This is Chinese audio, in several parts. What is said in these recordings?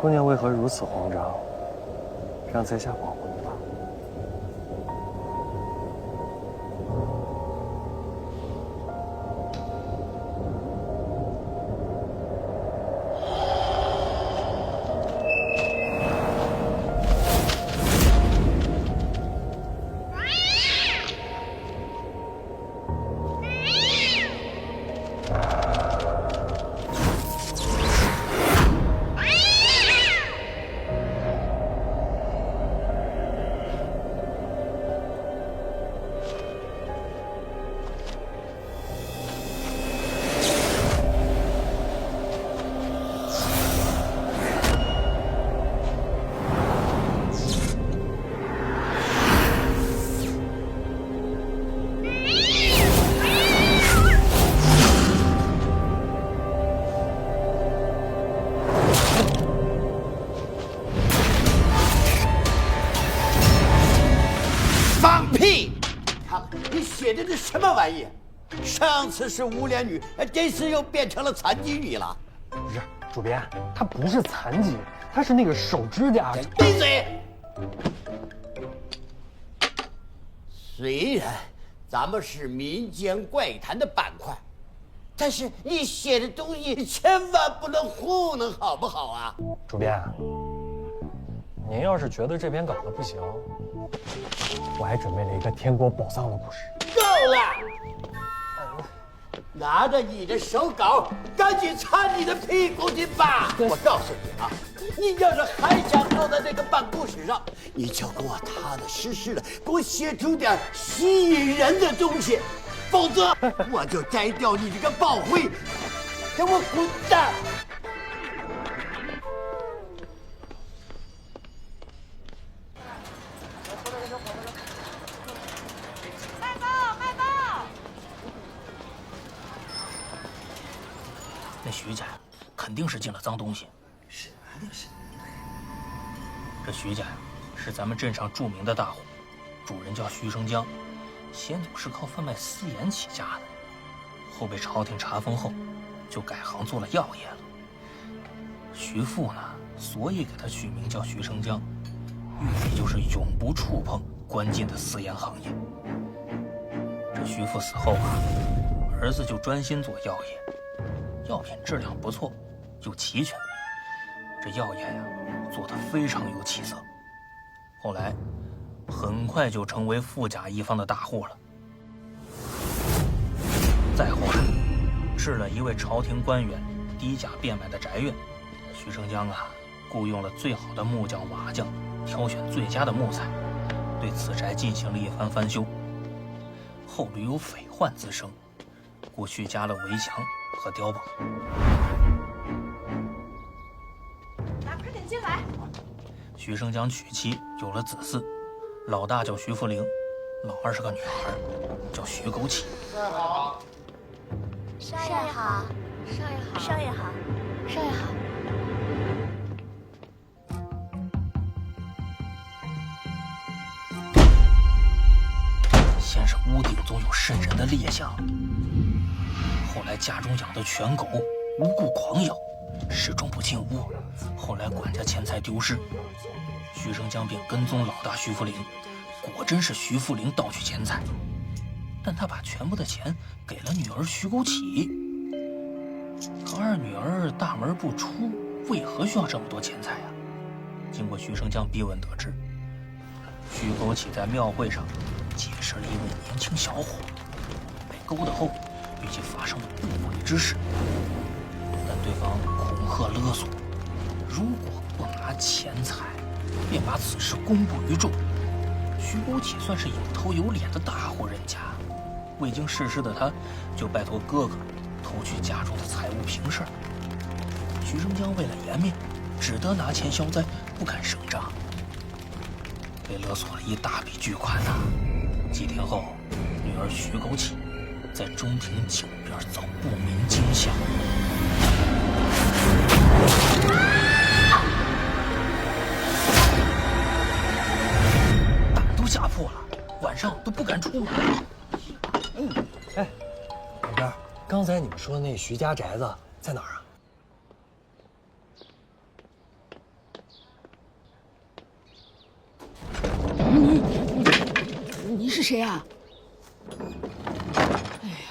姑娘为何如此慌张？让在下保护你吧。写的这什么玩意？上次是无脸女，这次又变成了残疾女了。不是，主编，她不是残疾，她是那个手指甲。闭嘴！虽然咱们是民间怪谈的板块，但是你写的东西千万不能糊弄，好不好啊？主编，您要是觉得这篇稿子不行，我还准备了一个天国宝藏的故事。够了！拿着你的手稿，赶紧擦你的屁股去吧！我告诉你啊，你要是还想坐在这个办公室上，你就给我踏踏实实的给我写出点吸引人的东西，否则我就摘掉你这个报徽，给我滚蛋！那徐家呀，肯定是进了脏东西。什么东西？这徐家呀，是咱们镇上著名的大户，主人叫徐生江，先祖是靠贩卖私盐起家的，后被朝廷查封后，就改行做了药业了。徐父呢，所以给他取名叫徐生江，寓意就是永不触碰关进的私盐行业。这徐父死后啊，儿子就专心做药业。药品质量不错，又齐全，这药业呀做得非常有起色。后来，很快就成为富甲一方的大户了。再后来，置了一位朝廷官员低价变卖的宅院，徐生江啊雇佣了最好的木匠、瓦匠，挑选最佳的木材，对此宅进行了一番翻修。后屡有匪患滋生，故续加了围墙和碉堡。来，快点进来。徐生江娶妻，有了子嗣，老大叫徐福陵，老二是个女孩，叫徐枸杞。少爷好，少爷好，少爷好，少爷好，少爷好。先是屋顶总有渗人的裂响，后来家中养的犬狗无故狂咬，始终不进屋。后来管家钱财丢失，徐生江便跟踪老大徐福陵，果真是徐福陵盗取钱财，但他把全部的钱给了女儿徐枸杞。可二女儿大门不出，为何需要这么多钱财啊？经过徐生江逼问得知，徐枸杞在庙会上结识了一位年轻小伙，被勾搭后与其发生了不轨之事，但对方恐吓勒索，如果不拿钱财，便把此事公布于众。徐枸杞算是有头有脸的大户人家，未经世事的他就拜托哥哥偷取家中的财物平事。徐生江为了颜面，只得拿钱消灾，不敢声张，被勒索了一大笔巨款呐。几天后，女儿徐枸杞在中庭井边遭不明惊吓，胆都吓破了，晚上都不敢出门。哎，老边，刚才你们说的那徐家宅子在哪儿啊？谁啊？哎呀，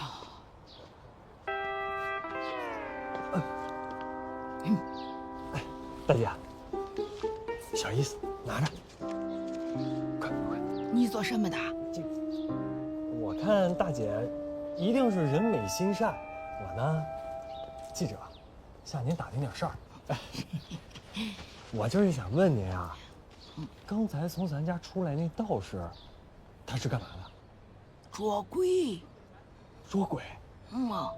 大姐，小意思，拿着，快快。你做什么的？我看大姐一定是人美心善，我呢，记者，向您打听点事儿。我就是想问您啊，刚才从咱家出来那道士，他是干嘛的？捉鬼。捉鬼？啊，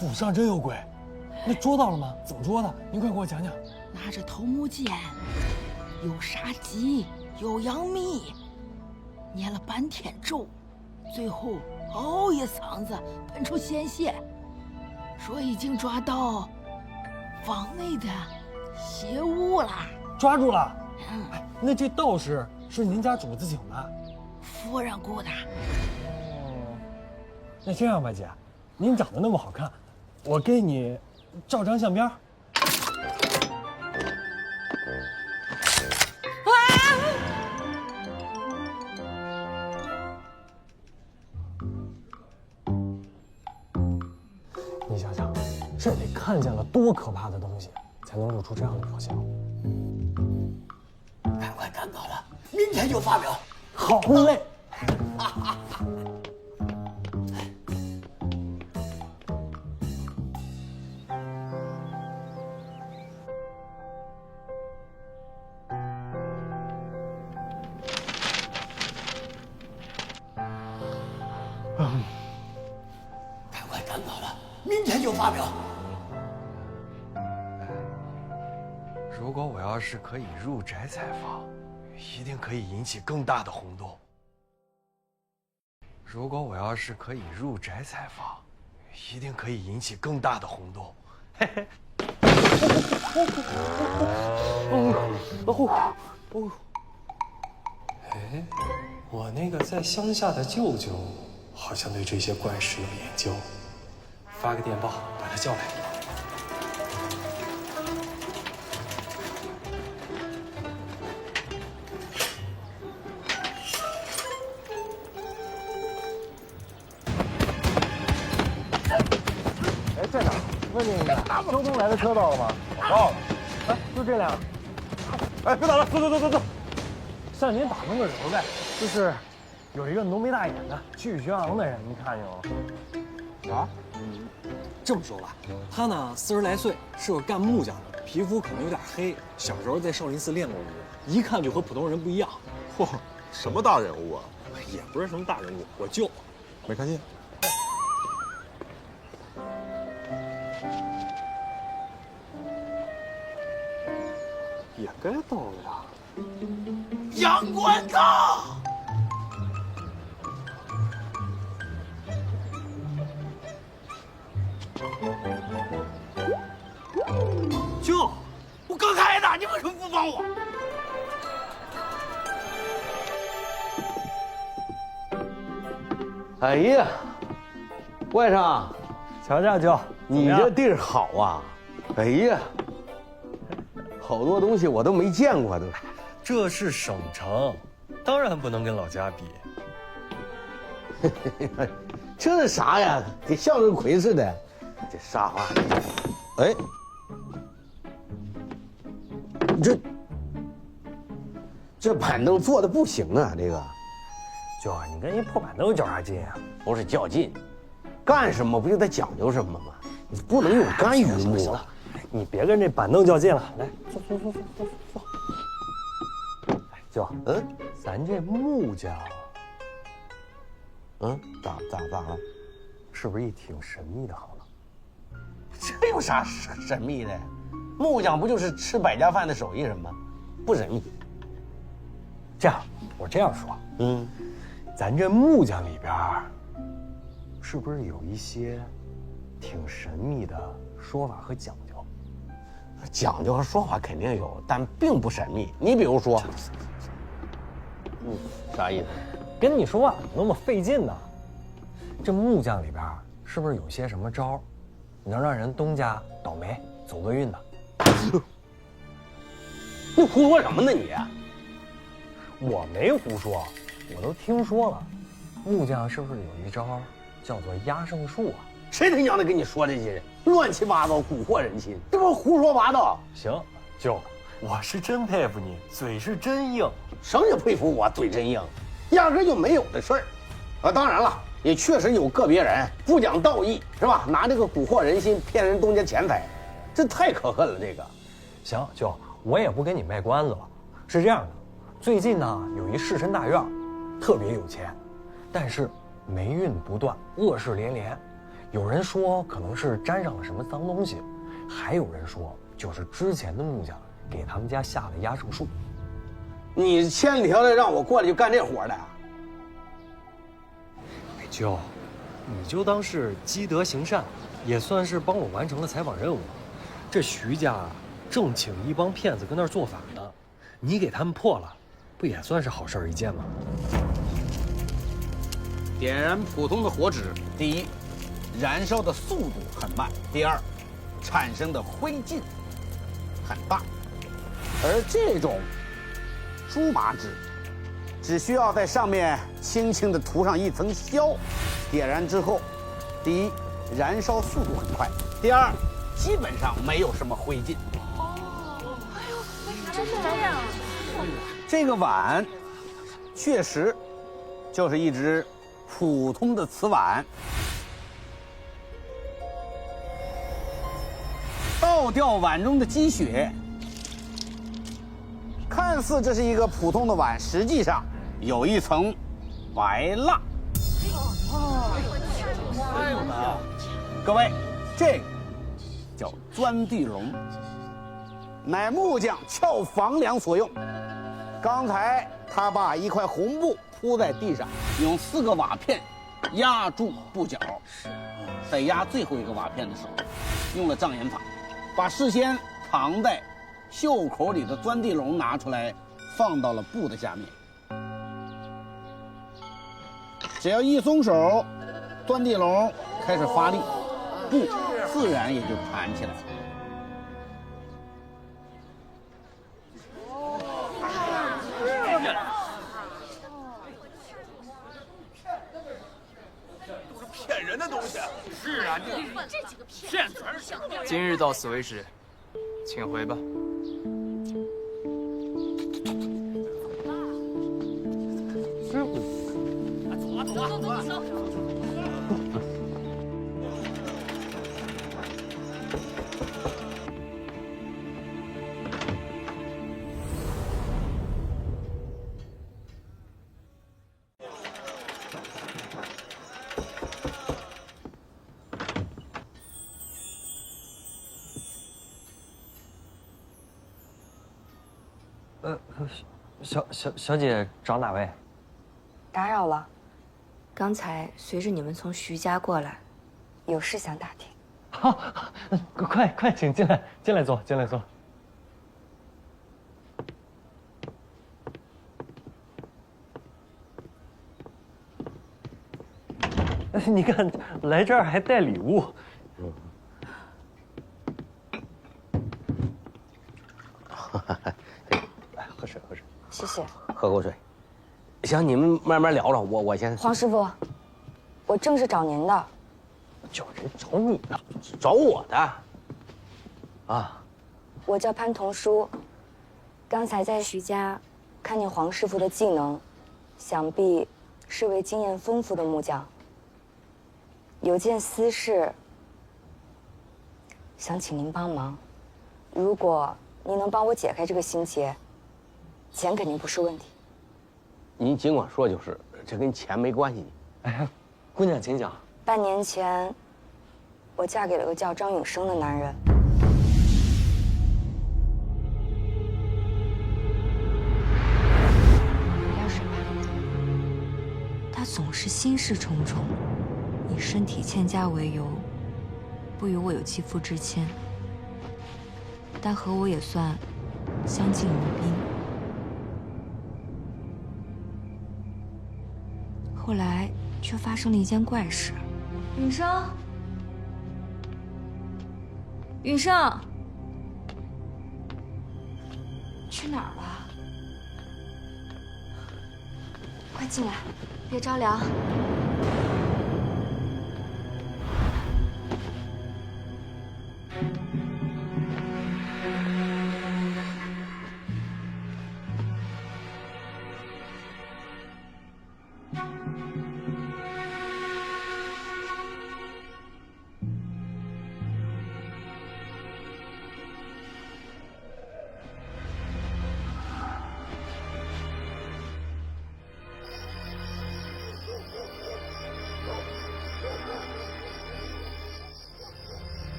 府上真有鬼？那捉到了吗？怎么捉的？您快给我讲讲。拿着头目剑，有杀鸡，有杨幂，念了半天咒，最后嗷一嗓子喷出鲜血，说已经抓到房内的邪物了。抓住了。哎，那这道士是您家主子请的？夫人雇的。哦，那这样吧，姐，您长得那么好看，我给你照张相片。你想想，这得看见了多可怕的东西，才能露出这样的表情。赶快赶稿了，明天就发表。好嘞。赶快赶稿了，明天就发表。如果我要是可以入宅采访，一定可以引起更大的轰动。如果我要是可以入宅采访，一定可以引起更大的轰动。嘿嘿。哎，我那个在乡下的舅舅，好像对这些怪事有研究。发个电报把他叫来。哎，站长，问您一下，交通来的车到了吗？到了。哎，就这辆。哎，别打了，走。向您打听个人呗，就是有一个浓眉大眼的巨学昂的人，您看见了吗？啊？这么说吧，他呢40来岁，是个干木匠的，皮肤可能有点黑，小时候在少林寺练过武，一看就和普通人不一样。嚯，什么大人物啊？也不是什么大人物，我舅。没看见。也该到了呀。杨官到。舅，我刚开的，你为什么不帮我？哎呀，外甥，瞧瞧舅，你这地儿好啊！哎呀，好多东西我都没见过都。这是省城，当然不能跟老家比。这是啥呀？跟向日葵似的，这沙发。哎，这板凳坐的不行啊！这个，舅，你跟一破板凳较啥劲啊？不是较劲，干什么不就得讲究什么吗？你不能有干榆木啊！你别跟这板凳较劲了，来，坐。哎，舅，咱这木匠，咋了？是不是一挺神秘的行当？这有啥神秘的？木匠不就是吃百家饭的手艺人吗？不神秘。这样，我这样说，咱这木匠里边，是不是有一些挺神秘的说法和讲究？讲究和说法肯定有，但并不神秘。你比如说，啥意思？跟你说话怎么那么费劲呢？这木匠里边是不是有些什么招，能让人东家倒霉走厄运的？你胡说什么呢你？我没胡说，我都听说了。木匠是不是有一招叫做压胜术啊？谁他娘的跟你说这些乱七八糟、蛊惑人心？这不是胡说八道？行，舅，我是真佩服你，嘴是真硬。什么叫佩服我嘴真硬？压根就没有的事儿。啊，当然了，也确实有个别人不讲道义，是吧？拿这个蛊惑人心，骗人东家钱财，这太可恨了。这个，行，舅，我也不给你卖关子了。是这样的，最近呢有一士绅大院，特别有钱，但是霉运不断，恶事连连。有人说可能是沾上了什么脏东西，还有人说就是之前的木匠给他们家下了压胜术。你千里迢迢让我过来就干这活的？舅，你就当是积德行善，也算是帮我完成了采访任务。这徐家正请一帮骗子跟那儿做法呢，你给他们破了，不也算是好事一件吗？点燃普通的火纸，第一，燃烧的速度很慢；第二，产生的灰烬很大。而这种朱麻纸，只需要在上面轻轻地涂上一层硝，点燃之后，第一，燃烧速度很快；第二，基本上没有什么灰烬。真是这样。这个碗，确实就是一只普通的瓷碗。倒掉碗中的积雪，看似这是一个普通的碗，实际上有一层白蜡。各位，这叫钻地龙，乃木匠撬房梁所用。刚才他把一块红布铺在地上，用4个瓦片压住布角，在压最后一个瓦片的时候，用了障眼法，把事先藏在袖口里的钻地龙拿出来，放到了布的下面。只要一松手，钻地龙开始发力，布自然也就弹起来了。骗人的东西。是啊，这几个骗子，今日到此为止，请回吧。小姐找哪位？打扰了，刚才随着你们从徐家过来，有事想打听。好，快，请进来，进来坐。你看，来这儿还带礼物。来，喝水。谢谢。喝口水。行，你们慢慢聊着，我先。黄师傅，我正是找您的。叫人找你的，找我的。啊。我叫潘童书，刚才在徐家看见黄师傅的技能，想必是位经验丰富的木匠。有件私事，想请您帮忙。如果您能帮我解开这个心结，钱肯定不是问题。您尽管说就是，这跟钱没关系。哎，姑娘请讲。半年前，我嫁给了个叫张永生的男人。不要水吧。他总是心事重重，以身体欠佳为由，不与我有肌肤之亲，但和我也算相敬如宾。后来却发生了一件怪事。允生，去哪儿了？快快进来，别着凉。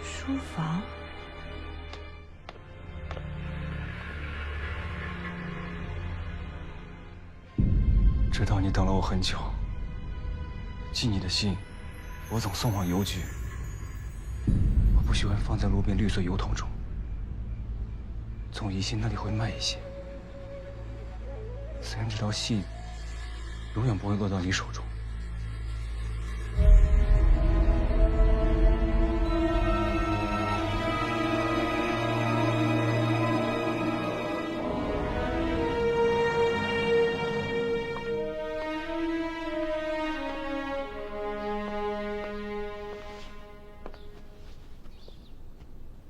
书房。知道你等了我很久，寄你的信，我总送往邮局。我不喜欢放在路边绿色邮筒中，总疑心那里会慢一些。虽然这条信永远不会落到你手中。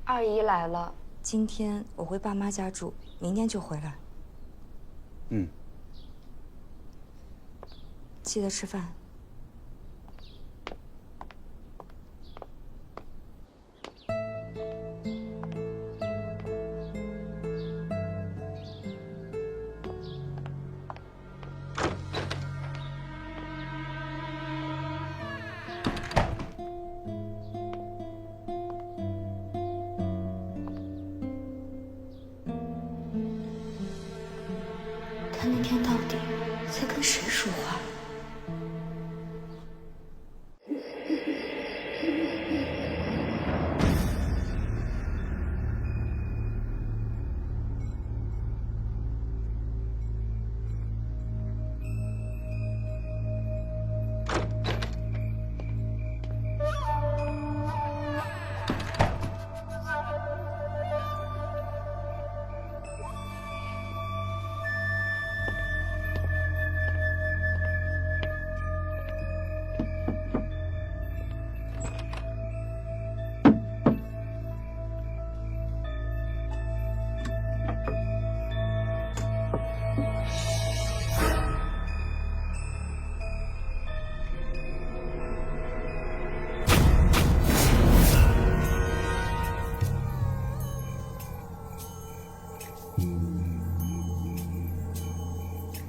二姨来了，今天我回爸妈家住，明天就回来。嗯。记得吃饭。他那天到底在跟谁说话？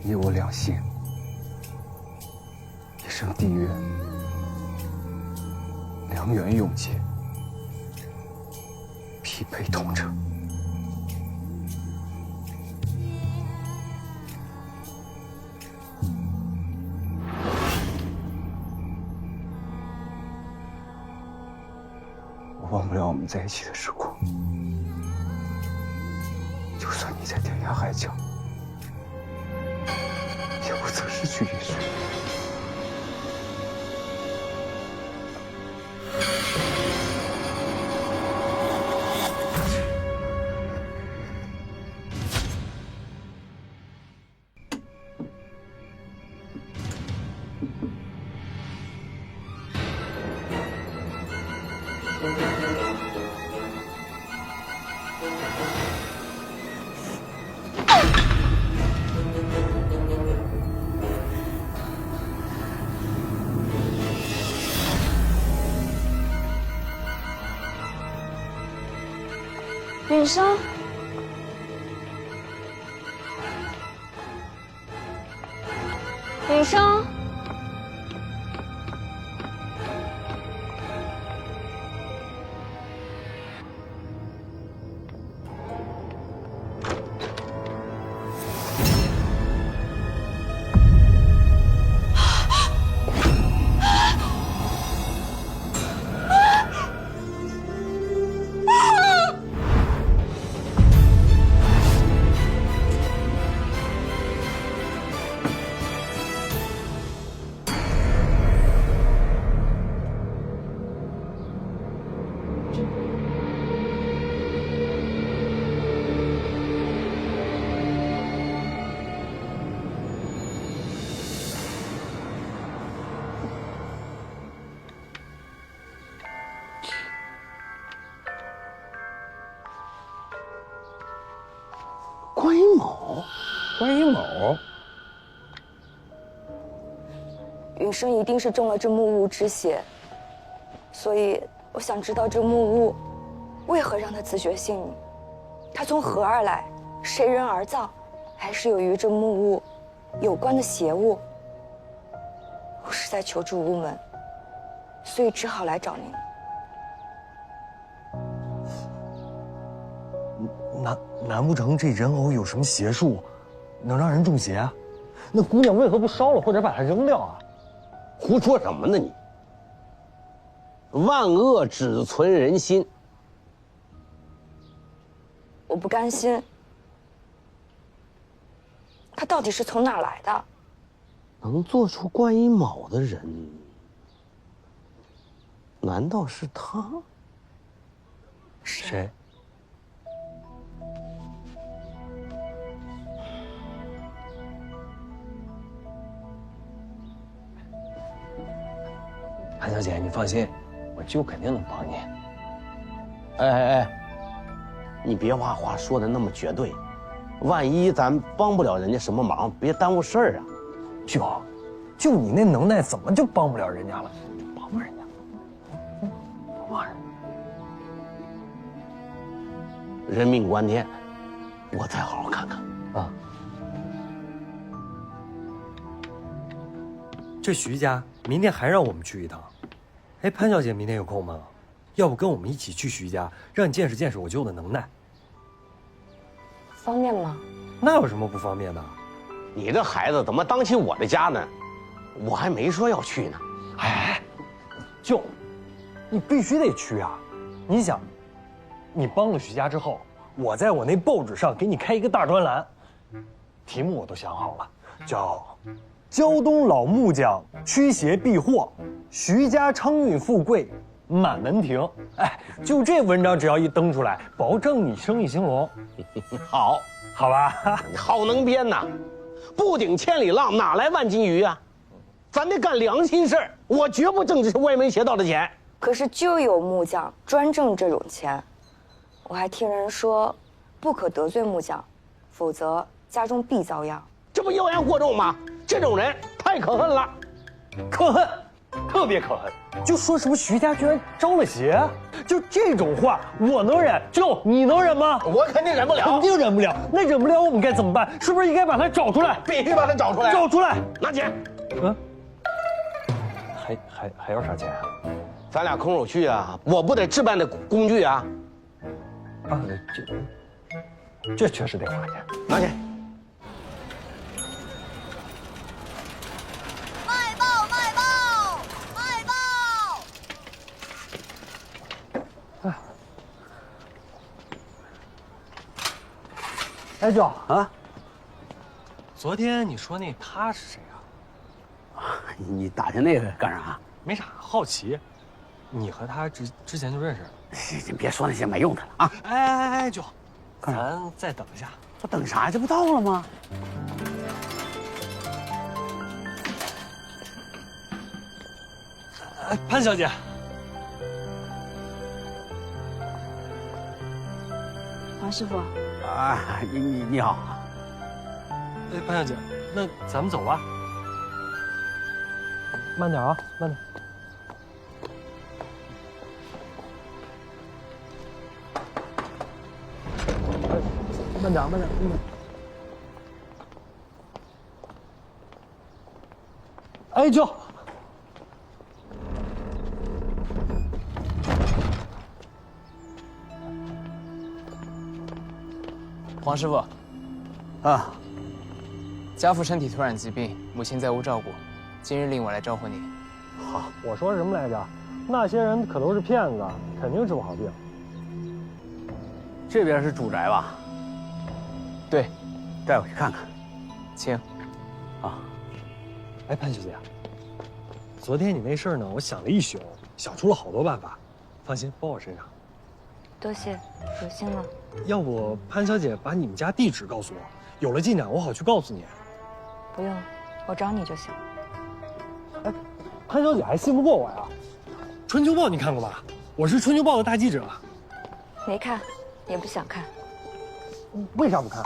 你我两心，一生缔约，良缘永结，匹配同者。我忘不了我们在一起的时光，就算你在天涯海角，也不曾失去音讯。雨生，雨生，关一某，关一某，云生一定是中了这木屋之邪，所以我想知道这木屋为何让他自绝性命，他从何而来，谁人而造，还是有与这木屋有关的邪物？我实在求助无门，所以只好来找您。难不成这人偶有什么邪术，能让人中邪？那姑娘为何不烧了，或者把它扔掉啊？胡说什么呢你？万恶只存人心。我不甘心，他到底是从哪儿来的？能做出关一卯的人，难道是他？谁？潘小姐，你放心，我舅肯定能帮你。哎，你别把话说的那么绝对，万一咱帮不了人家什么忙，别耽误事儿啊。舅，就你那能耐，怎么就帮不了人家了？帮帮人家，帮人。人命关天，我再好好看看啊。这徐家明天还让我们去一趟，哎，潘小姐明天有空吗？要不跟我们一起去徐家，让你见识见识我舅的能耐。方便吗？那有什么不方便的？你这孩子怎么当起我的家呢？我还没说要去呢。哎，舅，你必须得去啊！你想，你帮了徐家之后，我在我那报纸上给你开一个大专栏，题目我都想好了，叫“胶东老木匠驱邪避祸，徐家昌运富贵满门庭”。哎，就这文章只要一登出来，保证你生意兴隆。好，好吧？好能编呐！不顶千里浪，哪来万斤鱼啊？咱得干良心事儿，我绝不挣这歪门邪道的钱。可是就有木匠专挣这种钱，我还听人说，不可得罪木匠，否则家中必遭殃。这不妖言惑众吗？这种人太可恨了，可恨，特别可恨。就说什么徐家居然招了邪，就这种话我能忍，舅你能忍吗？我肯定忍不了，肯定忍不了。那忍不了我们该怎么办？是不是应该把他找出来？必须把他找出来！找出来！拿钱。嗯。还要啥钱啊？咱俩空手去啊，我不得置办的工具啊。啊，这确实得花钱。拿钱。卖报！卖报！卖报！哎，舅啊，昨天你说那他是谁啊？你打听那个干啥？没啥，好奇。你和他之前就认识？你别说那些没用的了啊！哎，舅，咱再等一下。我等啥呀？这不到了吗？潘小姐。王师傅。啊，你好。哎，潘小姐，那咱们走吧。慢点啊，慢点。慢点，慢点，慢点。哎，舅。黄师傅，啊，家父身体突染疾病，母亲在屋照顾，今日令我来招呼你。好，我说什么来着？那些人可都是骗子，肯定治不好病。这边是主宅吧？对，带我去看看。请。啊，哎，潘小姐，昨天你那事儿呢，我想了一宿，想出了好多办法。放心，包我身上。多谢，有心了。要不潘小姐把你们家地址告诉我，有了进展我好去告诉你。不用，我找你就行。哎，潘小姐还信不过我呀？《春秋报》你看过吧？我是《春秋报》的大记者。没看，也不想看。为啥不看？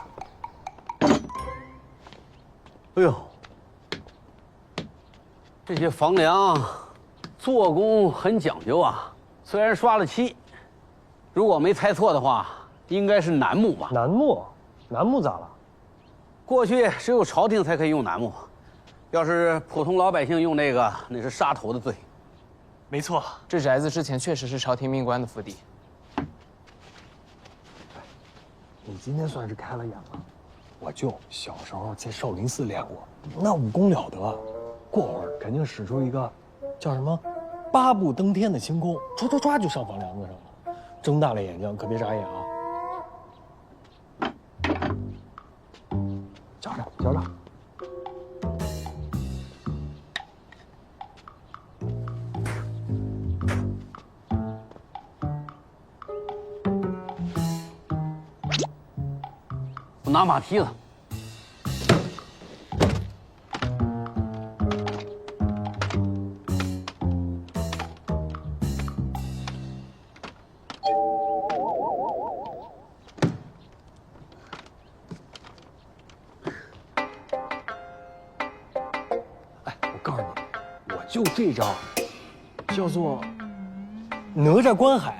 哎呦，这些房梁做工很讲究啊，虽然刷了漆，如果没猜错的话，应该是楠木吧？楠木？楠木咋了？过去只有朝廷才可以用楠木，要是普通老百姓用那个，那是杀头的罪。没错，这宅子之前确实是朝廷命官的府邸。你今天算是开了眼了。我舅小时候在少林寺练过，那武功了得，过会儿肯定使出一个叫什么8步登天的轻功，唰就上房梁子上了。睁大了眼睛，可别眨眼啊！瞧着。我拿马蹄子。告诉你，我就这招，叫做哪吒观海。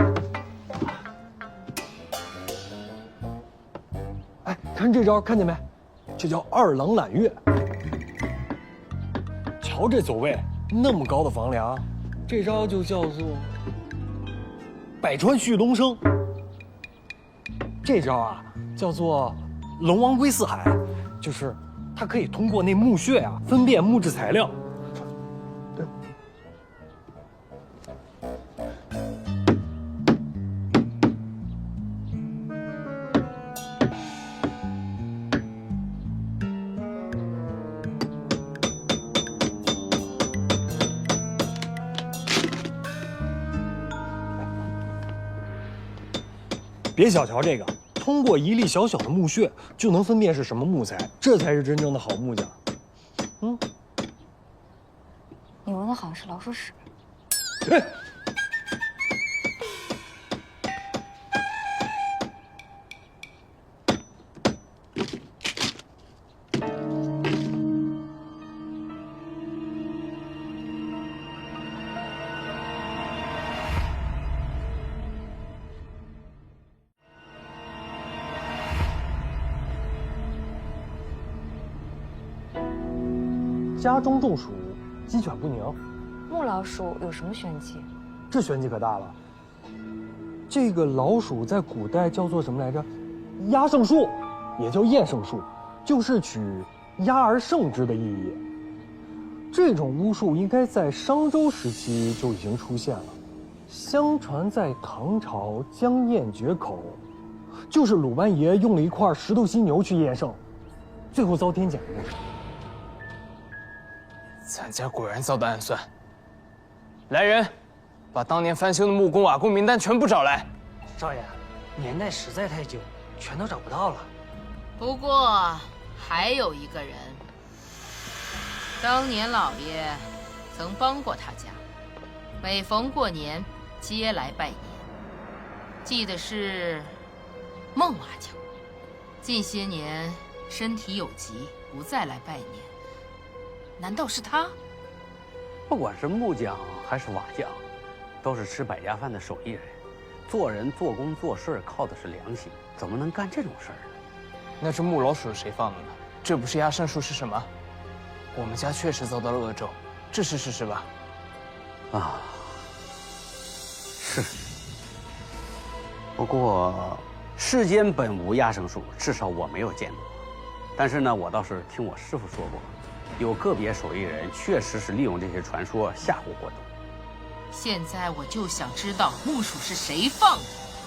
哎，看这招，看见没？这叫2郎揽月。瞧这走位，那么高的房梁，这招就叫做百川续龙生。这招啊，叫做龙王归四海，就是它可以通过那木屑啊分辨木质材料。别小瞧这个，通过一粒小小的木屑就能分辨是什么木材，这才是真正的好木匠。你闻的好像是老鼠屎。家中中暑，鸡犬不宁。木老鼠有什么玄机？这玄机可大了。这个老鼠在古代叫做什么来着？压胜术，也叫厌胜术，就是取压而胜之的意义。这种巫术应该在商周时期就已经出现了。相传在唐朝江堰决口，就是鲁班爷用了一块石头犀牛去验胜，最后遭天谴的故事。咱家果然遭到暗算。来人，把当年翻修的木工瓦工名单全部找来。少爷，年代实在太久，全都找不到了。不过还有一个人，当年老爷曾帮过他家，每逢过年皆来拜年。记得是孟瓦匠，近些年身体有疾，不再来拜年。难道是他？不管是木匠还是瓦匠，都是吃百家饭的手艺人，做人做工做事靠的是良心，怎么能干这种事儿呢？那只木老鼠是谁放的呢？这不是压胜术是什么？我们家确实遭到了恶咒，这是事实吧？啊，是。不过世间本无压胜术，至少我没有见过。但是呢，我倒是听我师傅说过，有个别手艺人确实是利用这些传说吓唬过的。现在我就想知道木薯是谁放的，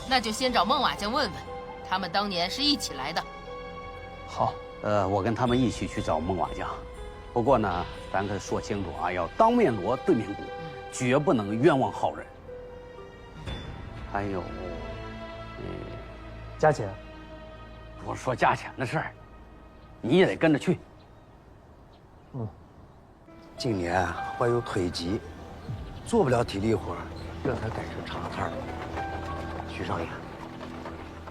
那就先找孟瓦匠问问，他们当年是一起来的。好，我跟他们一起去找孟瓦匠。不过呢，咱可说清楚啊，要当面锣对面鼓，绝不能冤枉好人。还有，加钱。不是说加钱的事儿，你也得跟着去。今年患有腿疾，做不了体力活，让他改成茶摊了。徐少爷，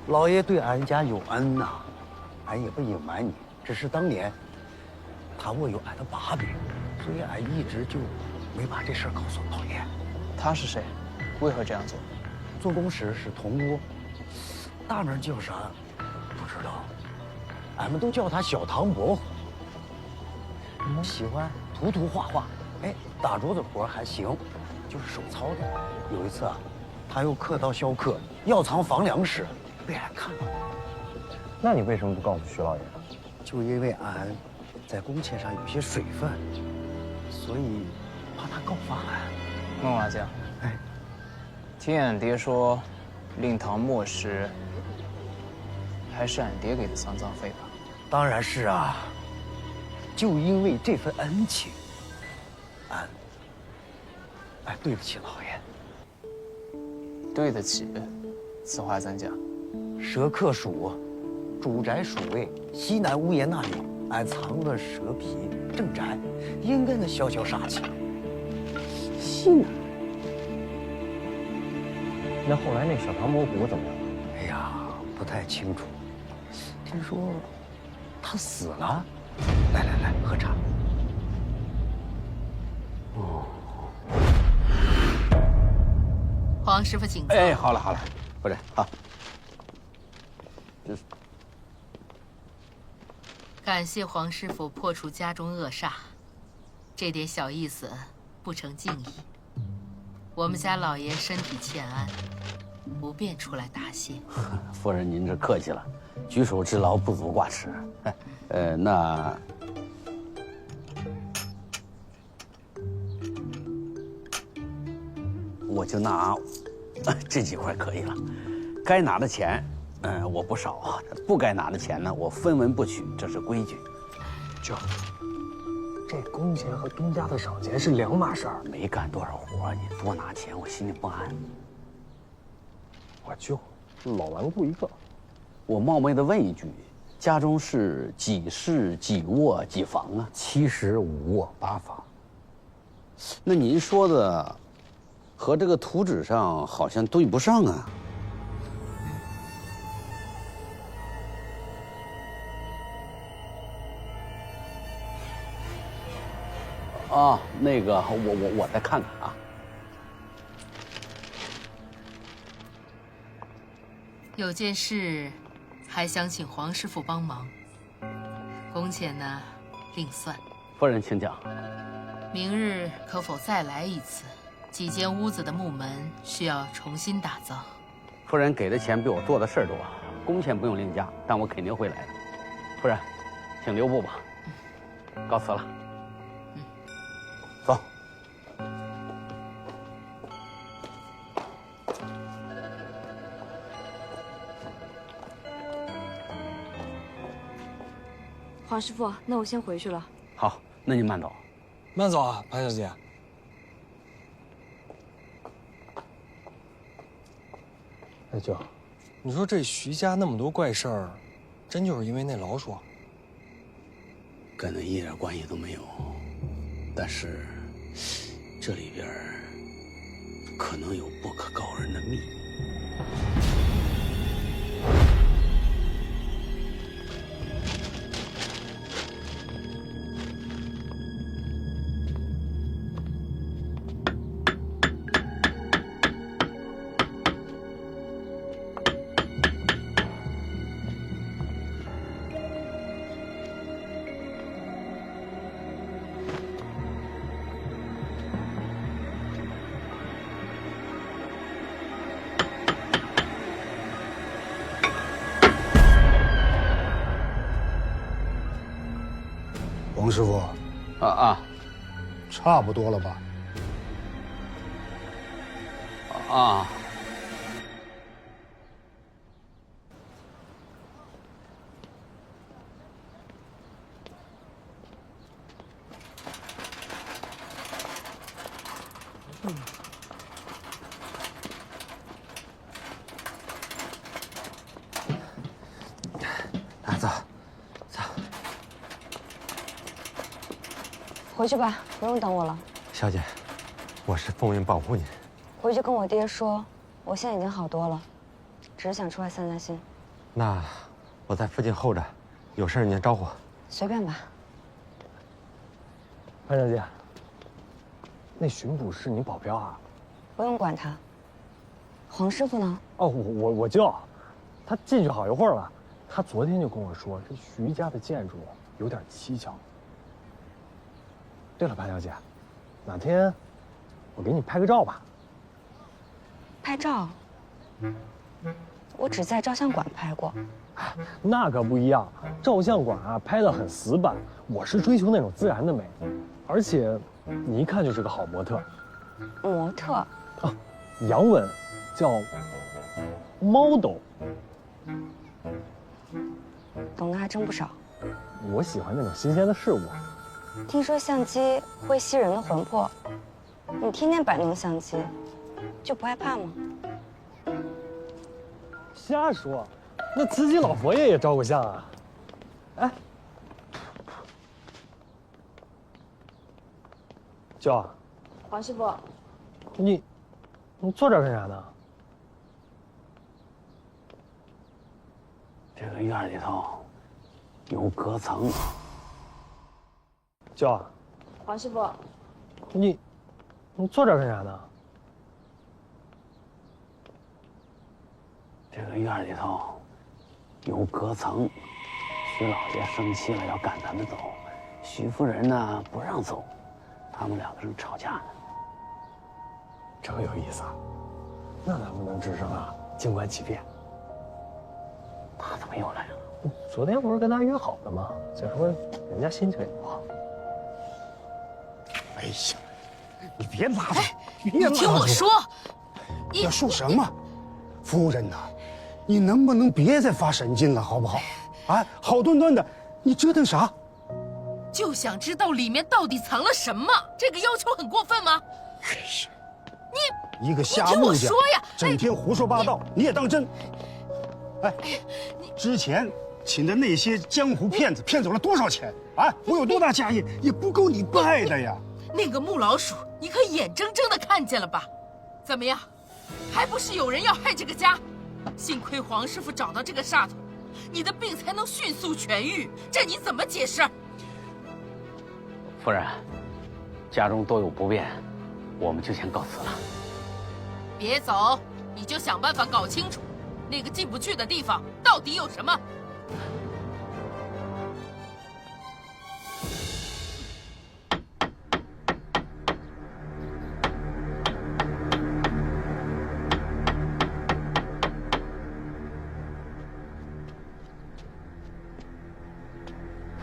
老爷对俺家有恩呐，俺也不隐瞒你。只是当年他握有俺的把柄，所以俺一直就没把这事儿告诉老爷。他是谁？为何这样做？做工时是铜锅，大名叫啥不知道，俺们都叫他小唐伯虎。喜欢涂画画，哎，打镯子活还行，就是手糙的。有一次啊，他又刻刀削刻，要藏房梁时，被俺看到了。那你为什么不告诉徐老爷？就因为俺在工钱上有些水分，所以怕他告发俺。孟瓦匠，哎，听俺爹说，令堂末时还是俺爹给的丧葬费吧？当然是啊，就因为这份恩情，俺对不起老爷。对得起，此话怎讲？蛇克属，主宅属位西南屋檐那里，俺藏了蛇皮镇宅，应该能消消煞气。西南。那后来那小唐伯虎怎么样？哎呀，不太清楚。听说他死了。来，喝茶。黄师傅，请坐。哎，好了，夫人好。这是感谢黄师傅破除家中恶煞，这点小意思不成敬意。我们家老爷身体欠安，不便出来答谢。夫人您这客气了，举手之劳不足挂齿。那我就拿这几块可以了。该拿的钱，我不少；不该拿的钱呢，我分文不取，这是规矩。舅，这工钱和东家的赏钱是两码事儿。没干多少活，你多拿钱，我心里不安。我舅，老顽固一个。我冒昧的问一句，家中是几室几卧几房啊？7室5卧8房。那您说的和这个图纸上好像对不上啊。啊，那个我再看看啊。有件事，还想请黄师傅帮忙。工钱呢，另算。夫人，请讲。明日可否再来一次？几间屋子的木门需要重新打造。夫人给的钱比我做的事儿多，工钱不用另加，但我肯定会来的。夫人，请留步吧。告辞了。走。黄师傅，那我先回去了。好，那您慢走。慢走啊，潘小姐。哎舅，你说这徐家那么多怪事儿，真就是因为那老鼠？跟那一点关系都没有，但是这里边可能有不可告人的秘密。王师傅，差不多了吧？啊。来，走。回去吧，不用等我了。小姐，我是奉命保护你。回去跟我爹说，我现在已经好多了，只是想出来散散心。那我在附近候着，有事您招呼。随便吧。潘小姐，那巡捕是你保镖啊？不用管他。黄师傅呢？哦，我叫，他进去好一会儿了。他昨天就跟我说，这徐家的建筑有点蹊跷。对了，潘小姐，哪天我给你拍个照吧。拍照？我只在照相馆拍过。那可不一样，照相馆啊拍得很死板，我是追求那种自然的美，而且你一看就是个好模特。模特？啊，洋文叫 model。懂得还真不少。我喜欢那种新鲜的事物。听说相机会吸人的魂魄，你天天摆弄相机，就不害怕吗？瞎说，那慈禧老佛爷也照过相啊。哎，娇啊，黄师傅，你坐这儿干啥呢？这个院里头有隔层。娇啊，黄师傅，你坐这儿干啥呢？这个院里头有隔层，徐老爷生气了，要赶咱们走。徐夫人呢不让走，他们两个正吵架呢。真有意思啊！那能不能吱声啊？静观其变。他怎么又来了？昨天不是跟他约好的吗？再说人家心情也不好。哎呀，你别拉住！你听我说，要说什么？夫人呐，你能不能别再发神经了，好不好？啊，好端端的，你折腾啥？就想知道里面到底藏了什么，这个要求很过分吗？哎呀，你一个瞎听木匠，我说呀，整天胡说八道，你也当真？哎，之前请的那些江湖骗子骗走了多少钱？啊，我有多大家业，也不够你败的呀！那个木老鼠，你可眼睁睁的看见了吧？怎么样，还不是有人要害这个家？幸亏黄师傅找到这个煞头，你的病才能迅速痊愈，这你怎么解释？夫人，家中多有不便，我们就先告辞了。别走，你就想办法搞清楚，那个进不去的地方到底有什么。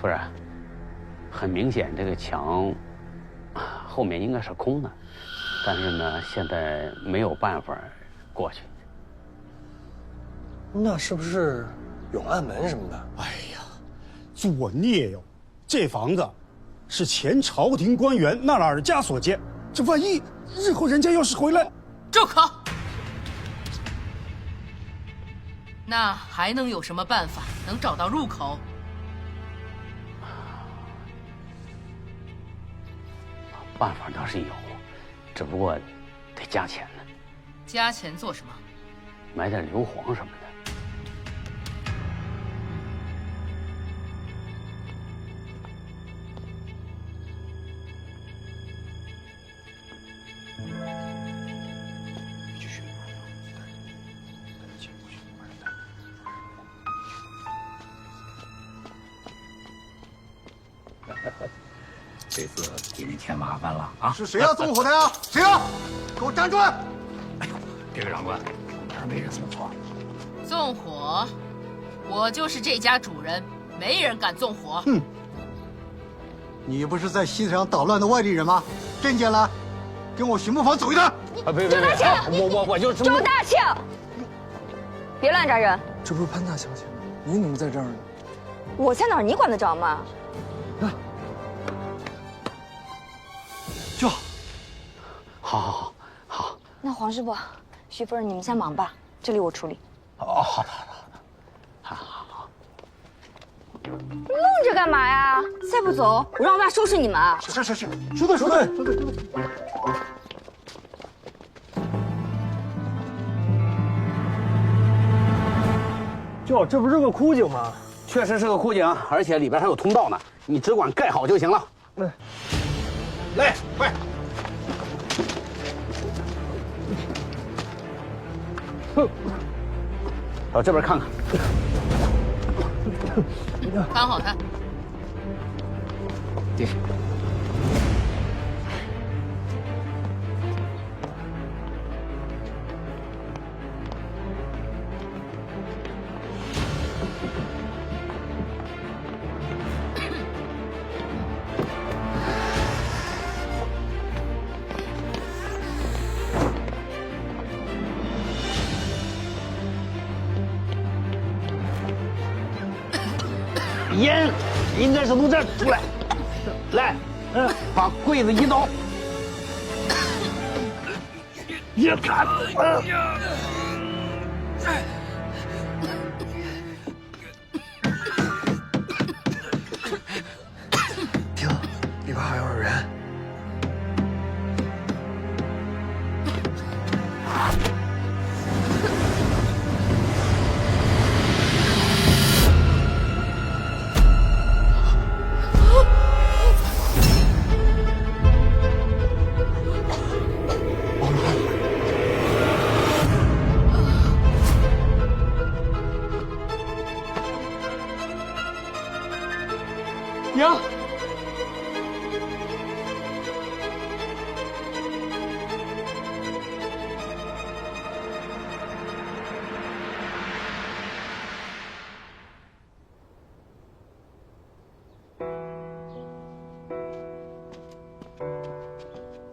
夫人，很明显这个墙后面应该是空的，但是呢，现在没有办法过去。那是不是有暗门什么的？哎呀，作孽哟！这房子是前朝廷官员纳拉尔加所建，这万一日后人家要是回来，住口！那还能有什么办法能找到入口？办法倒是有，只不过得加钱呢。加钱做什么？买点硫磺什么的。这次给你添麻烦了啊！是谁要纵火的呀？谁呀？给我站住！哎呦，这个长官，我们这儿没人送错。纵火，我就是这家主人，没人敢纵火。哼！你不是在西城捣乱的外地人吗？证件来，跟我巡捕房走一趟。啊，别！周大庆，我就是周大庆，别乱扎人。这不是潘大小姐吗？您怎么在这儿呢？我在哪儿，你管得着吗？就，好。那黄师傅、徐夫人，你们先忙吧，这里我处理。哦，好的。愣着干嘛呀？再不走，我让我爸收拾你们啊！是，说对。就这不是个枯井吗？确实是个枯井，而且里边还有通道呢，你只管盖好就行了。来，快！到这边看看。看好他。爹。烟应该是从这儿出来。来，把柜子移倒。别看，停，里边好像有人。娘，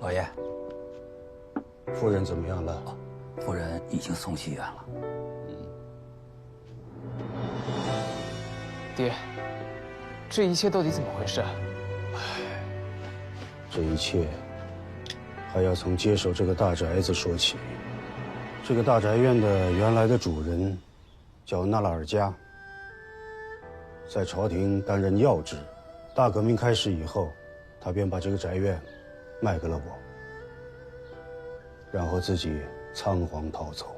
老爷，夫人怎么样了？夫人已经送去医院了。爹，这一切到底怎么回事？这一切还要从接手这个大宅子说起。这个大宅院的原来的主人叫纳拉尔加，在朝廷担任要职。大革命开始以后，他便把这个宅院卖给了我，然后自己仓皇逃走。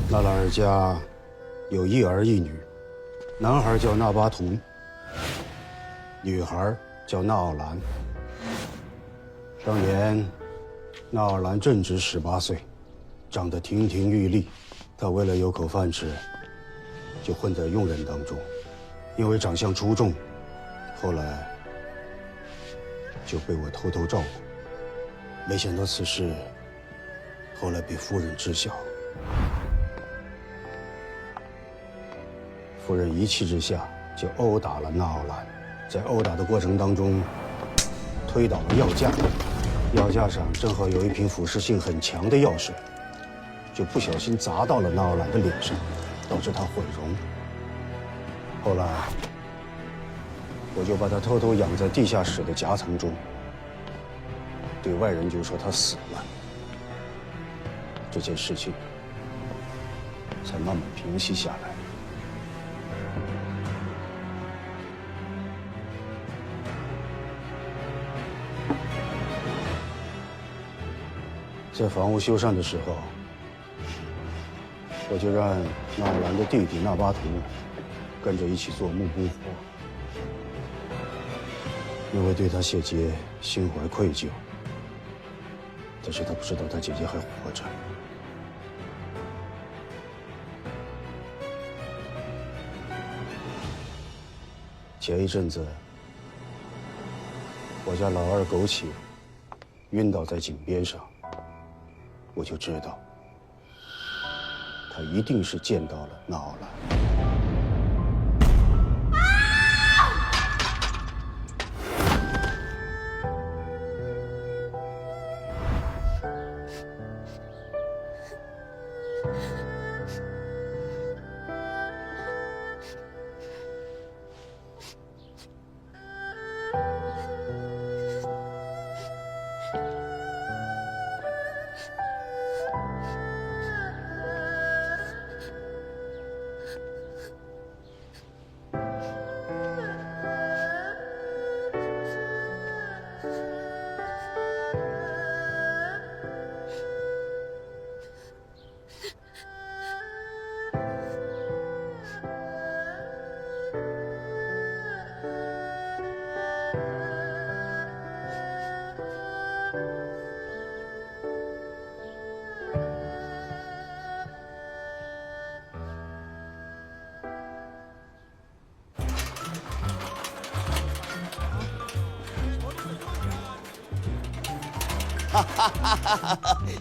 纳拉尔加有一儿一女，男孩叫纳巴图，女孩叫纳奥兰。当年，纳奥兰正值18岁，长得亭亭玉立。他为了有口饭吃，就混在佣人当中。因为长相出众，后来就被我偷偷照顾。没想到此事后来被夫人知晓。夫人一气之下就殴打了纳奥兰，在殴打的过程当中推倒了药架，药架上正好有一瓶腐蚀性很强的药水，就不小心砸到了纳奥兰的脸上，导致他毁容。后来我就把他偷偷养在地下室的夹层中，对外人就说他死了。这件事情才慢慢平息下来。在房屋修缮的时候，我就让纳奥兰的弟弟纳巴图跟着一起做木工活，因为对他谢杰心怀愧疚。但是他不知道他姐姐还活着。前一阵子，我家老二枸杞晕倒在井边上，我就知道他一定是见到了纳奥兰。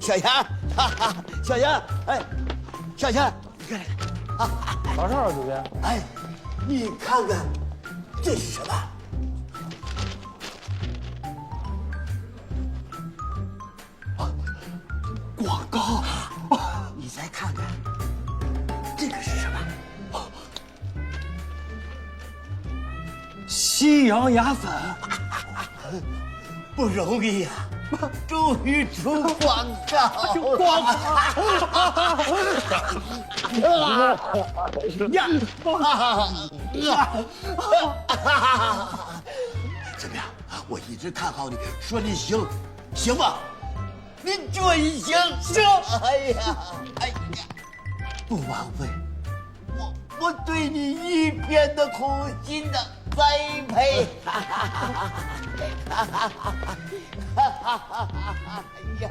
小杨，小杨，哎，小杨，你看，啥事儿啊，主编？哎，你看看，这是什么？广告。你再看看，这个是什么？西洋牙粉。不容易呀、终于出广告了！怎么样？我一直看好你，说你行，行吧？你准行！行！哎呀，哎呀，不枉费我对你一片的苦心的栽培。哎呀！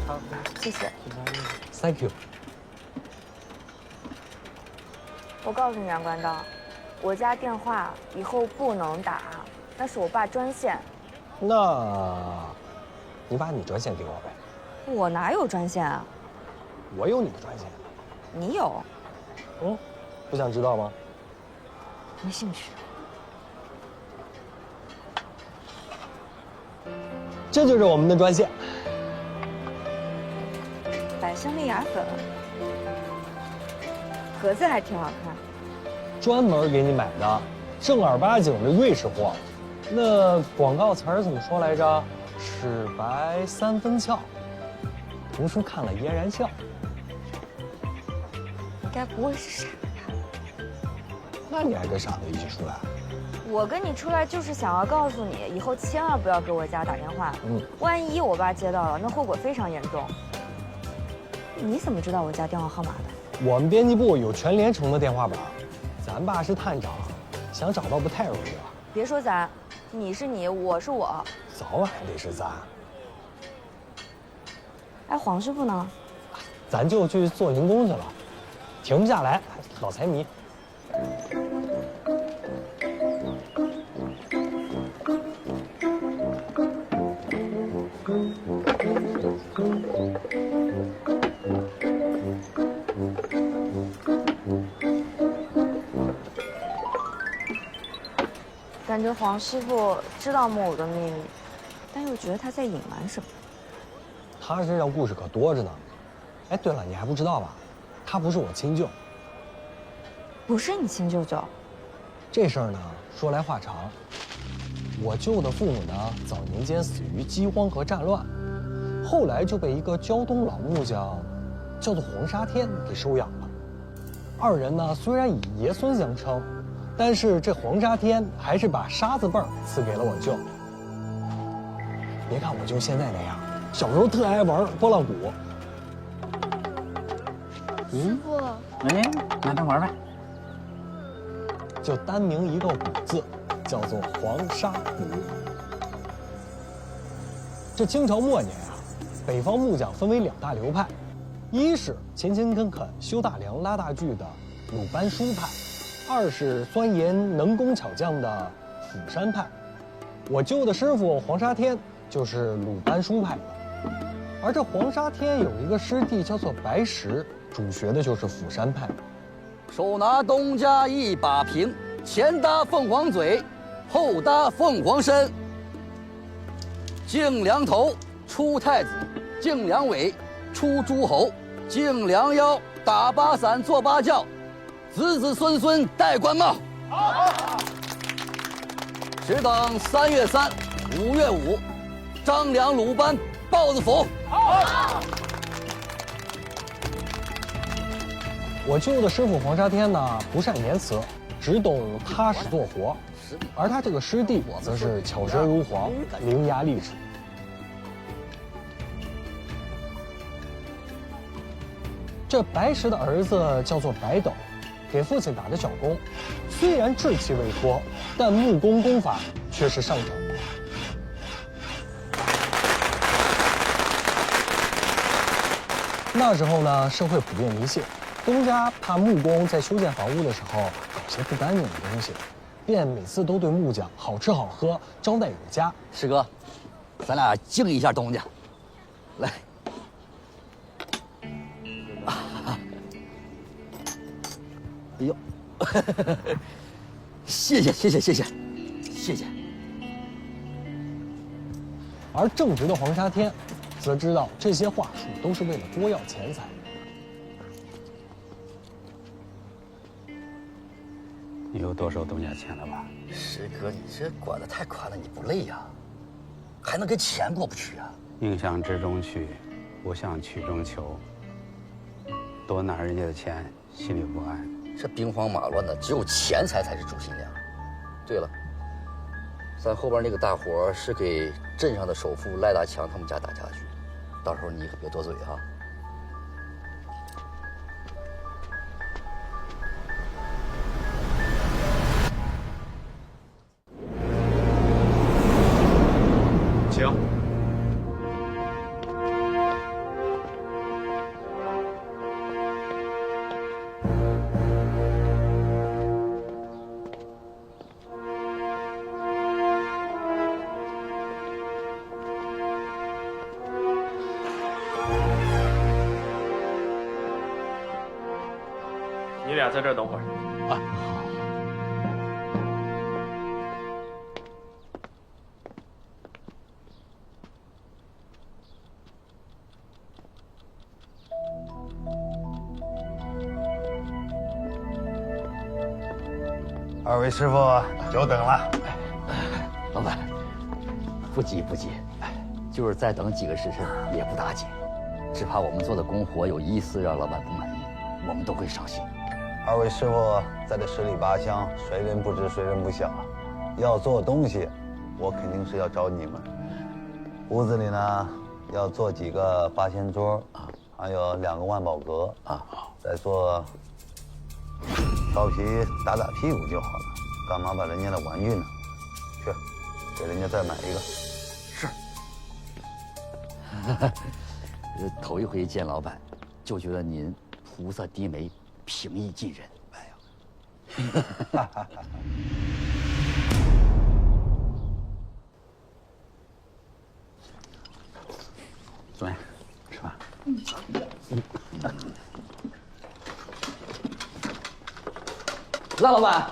好，谢谢。Thank you。我告诉你啊，关刀，我家电话以后不能打，那是我爸专线。那，你把你专线给我呗。我哪有专线啊？我有你的专线。你有？嗯，不想知道吗？没兴趣。这就是我们的专线。百香丽牙粉，盒子还挺好看。专门给你买的，正儿八经的瑞士货。那广告词儿怎么说来着？齿白三分翘，读书看了嫣然笑。该不会是傻呀？那你还跟傻子一起出来？我跟你出来就是想要告诉你，以后千万不要给我家打电话。万一我爸接到了，那后果非常严重。你怎么知道我家电话号码的？我们编辑部有全连城的电话本，咱爸是探长，想找到不太容易了。别说咱，你是你，我是我，早晚还得是咱。哎，黄师傅呢？咱就去做零工去了，停不下来，老财迷。感觉黄师傅知道木偶的秘密，但又觉得他在隐瞒什么。他身上故事可多着呢。哎，对了，你还不知道吧？他不是我亲舅。不是你亲舅舅？这事儿呢，说来话长。我舅的父母呢，早年间死于饥荒和战乱，后来就被一个胶东老木匠，叫做黄沙天给收养了。二人呢，虽然以爷孙相称，但是这黄沙天还是把沙子辈儿赐给了我舅。别看我舅现在那样，小时候特爱玩拨浪鼓。师傅，哎，拿着玩呗。就单名一个鼓字，叫做黄沙鼓。这清朝末年啊，北方木匠分为两大流派，一是勤勤恳恳修大梁拉大锯的鲁班书派，二是钻研能工巧匠的釜山派。我舅的师傅黄沙天就是鲁班书派的，而这黄沙天有一个师弟叫做白石，主学的就是釜山派。手拿东家一把平，前搭凤凰嘴，后搭凤凰身。颈梁头出太子，颈梁尾出诸侯，颈梁腰打八伞做八教，子子孙孙戴官帽。只等3月3、5月5，张良鲁班豹子府。我舅的师傅黄沙天呢，不善言辞，只懂踏实做活，而他这个师弟则是巧舌如簧，伶牙俐齿。这白石的儿子叫做白斗，给父亲打的小工，虽然志气未脱，但木工功法却是上乘。那时候呢，社会普遍迷信，东家怕木工在修建房屋的时候搞些不干净的东西，便每次都对木匠好吃好喝，招待有加。师哥，咱俩敬一下东家，来。哎呦，谢谢。而正直的黄沙天，则知道这些话术都是为了多要钱财。你又多收东家钱了吧？师哥，你这管得太宽了，你不累呀？还能跟钱过不去啊？宁想直中取，不想曲中求。多拿人家的钱，心里不安。这兵荒马乱的，只有钱财才是主心梁。对了，咱后边那个大活是给镇上的首富赖大强他们家打家具，到时候你可别多嘴哈。请。你俩在这儿等会儿。啊。二位师傅久等了。老板，不急，就是再等几个时辰也不打紧，只怕我们做的工活有一丝让老板不满意，我们都会伤心。二位师傅在这十里八乡，谁人不知谁人不晓。要做东西，我肯定是要找你们。屋子里呢，要做几个八仙桌啊，还有2个万宝阁啊，再做调皮打屁股就好了，干嘛把人家的玩具呢？去，给人家再买一个。是。头一回见老板，就觉得您菩萨低眉，平易近人。哎呀，坐下，吃饭。赖老板，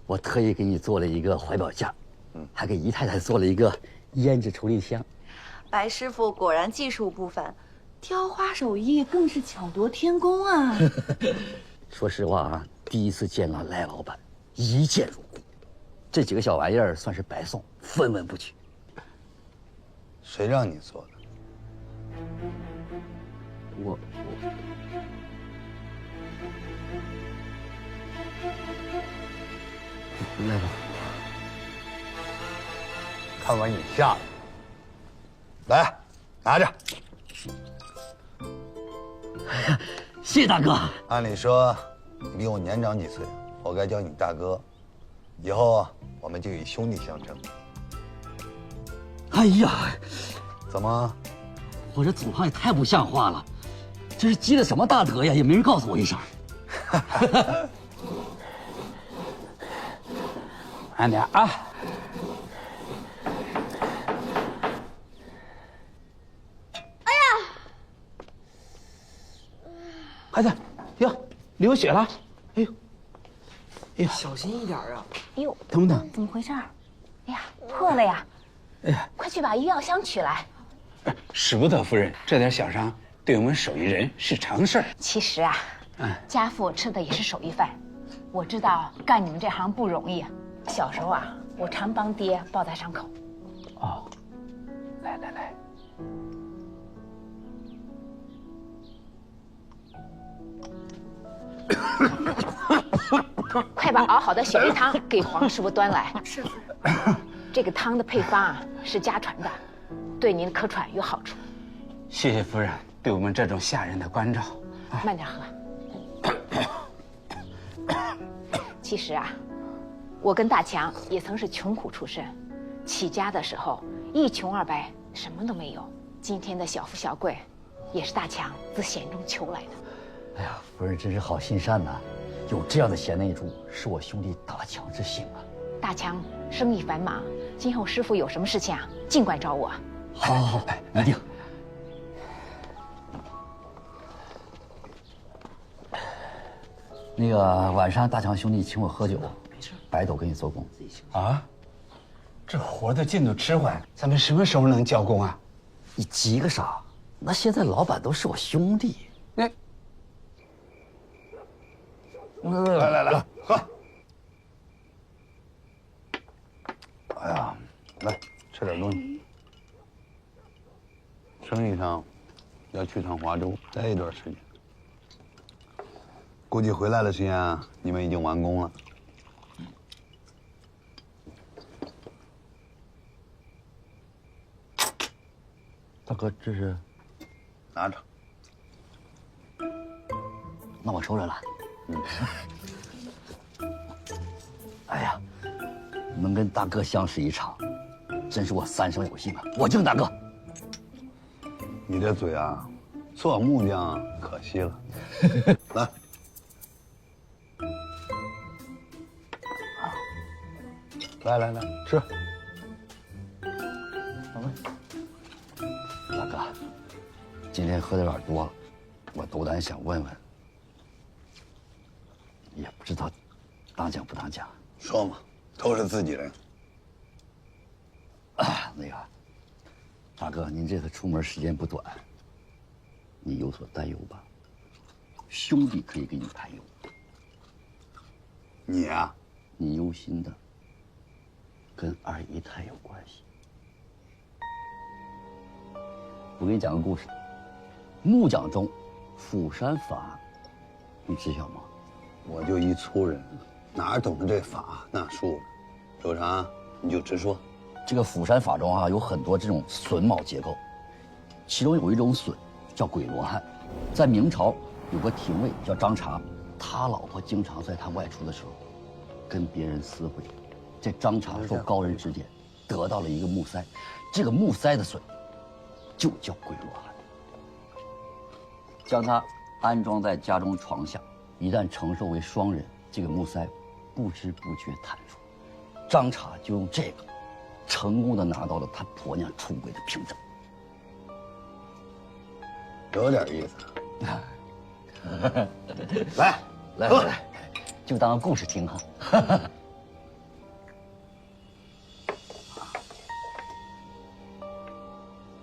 我特意给你做了一个怀表架，还给姨太太做了一个胭脂处理香。白师傅果然技术不凡，雕花手艺更是巧夺天工啊！说实话啊，第一次见到赖老板，一见如故。这几个小玩意儿算是白送，分文不取。谁让你做的？我。赖吧，看完眼下了。来，拿着。谢谢大哥。按理说，你比我年长几岁，我该叫你大哥。以后我们就以兄弟相称。哎呀，怎么？我这祖上也太不像话了，这是积了什么大德呀？也没人告诉我一声。慢点啊！哎呀！孩子，哟，流血了！哎呦，哎呀，小心一点啊！哎呦，疼不疼？怎么回事？哎呀，破了呀！哎呀，快去把医药箱取来。使不得，夫人，这点小伤对我们手艺人是常事儿。其实啊，家父吃的也是手艺饭。我知道干你们这行不容易。小时候啊，我常帮爹包扎伤口。哦，来来来。快把熬好的血鱼汤给黄师傅端来。是。这个汤的配方啊是家传的，对您的咳喘有好处。谢谢夫人对我们这种下人的关照。慢点喝。其实啊，我跟大强也曾是穷苦出身，起家的时候一穷二白，什么都没有，今天的小富小贵，也是大强自险中求来的。哎呀，夫人真是好心善呐，有这样的贤内助，是我兄弟大强之幸啊。大强生意繁忙，今后师傅有什么事情啊，尽管找我。好，好，好，一定。那个晚上大强兄弟请我喝酒，白斗给你做工。啊，这活的进度迟缓，咱们什么时候能交工啊？你急个啥？那现在老板都是我兄弟。来喝。哎呀，来吃点东西。生意上要去趟华州待一段时间，估计回来的时间啊，你们已经完工了。大哥，这是拿着。那我收着了。哎呀，能跟大哥相识一场，真是我三生有幸啊！我敬大哥。你这嘴啊，做木匠可惜了。来，来，吃。大哥，今天喝的有点多了，我斗胆想问问，也不知道当讲不当讲。说嘛，都是自己人。那个，大哥，您这次出门时间不短，你有所担忧吧？兄弟可以给你担忧。你呀，你忧心的跟二姨太有关系。我给你讲个故事，木匠中，釜山法，你知晓吗？我就一粗人，哪懂得这法那术？有啥你就直说。这个釜山法中啊，有很多这种榫卯结构，其中有一种榫叫鬼罗汉，在明朝有个廷尉叫张茶，他老婆经常在他外出的时候跟别人私会，这张茶受高人指点，得到了一个木塞，这个木塞的榫就叫鬼罗汉，将它安装在家中床下，一旦承受为双人，这个木塞不知不觉弹出，张茶就用这个成功的拿到了他婆娘出轨的凭证。有点意思。来，就当个故事听哈。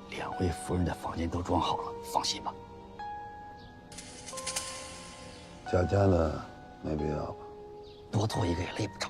两位夫人的房间都装好了，放心吧。加的没必要吧？多做一个也累不着。